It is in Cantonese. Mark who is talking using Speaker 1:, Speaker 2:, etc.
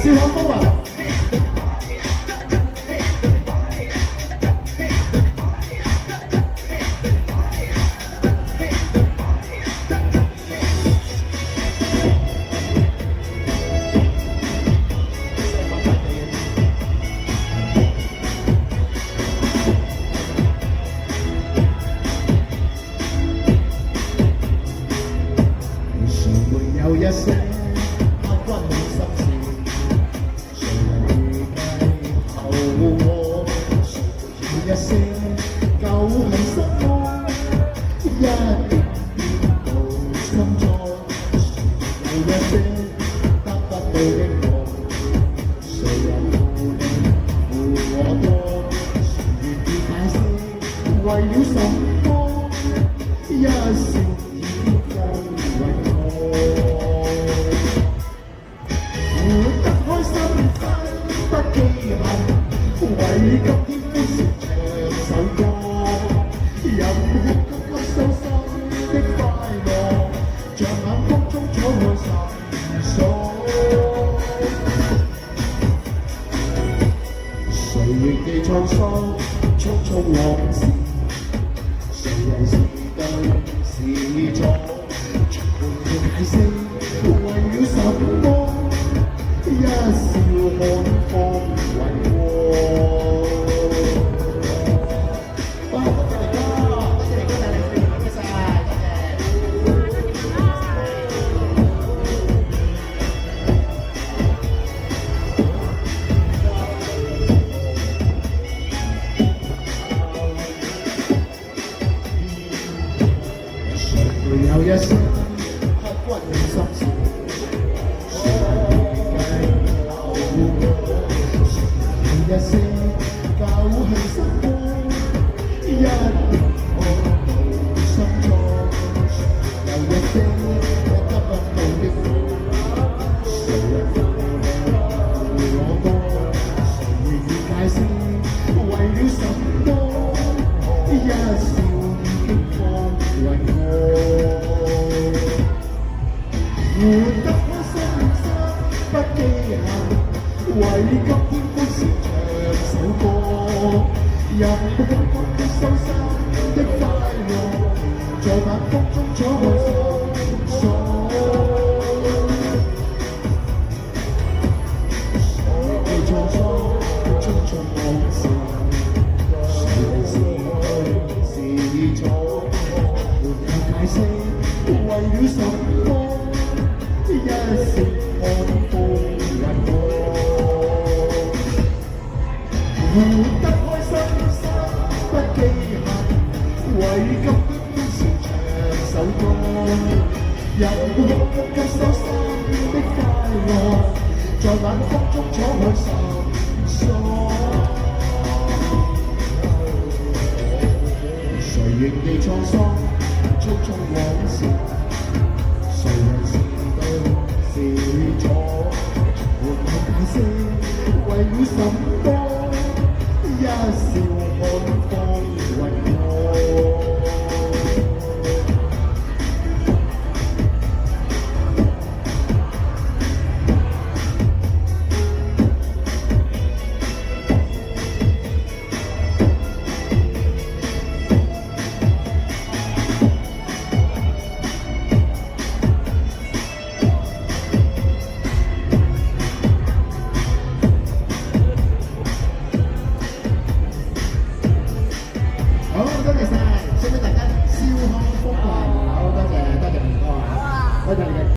Speaker 1: 笑口風雲。有一些刻骨銘心事，誰能預計後禍？有一些舊恨失望，一點點到心錯。有一些得不到的夢，誰人負你負我多？誰願意解釋為了什麼？一笑已經為我。為今天歡笑唱首歌，任哭急急收心的快樂，像眼風中敞開心鎖。誰仍記滄桑，匆匆往事，誰人是對是錯？沒要解釋，為了什麼？一笑看風為過。有一些刻骨銘心事，誰能預計後果？有一些舊恨失望，一點看到心錯。有一些得不到的夢，誰人負我多？誰願意解釋為了什麼？一笑已經放為我。活得開心心不記恨，為今天歡笑唱首歌，任哭急收心的快樂，在晚風中敞開心鎖。誰記滄桑，匆匆往事，誰人是對是錯？沒有解釋，為了什麼？一笑看風雲過，活得開心心不記恨，為今天歡笑唱首歌，任哭急收心的快樂，在晚風中敞開心鎖。誰仍記滄桑，匆匆往事，誰人是是錯？沒有解釋，為了什麼？一笑看風雲過。好，多謝晒，送俾大家笑看風雲。好，多謝明哥啊，多謝。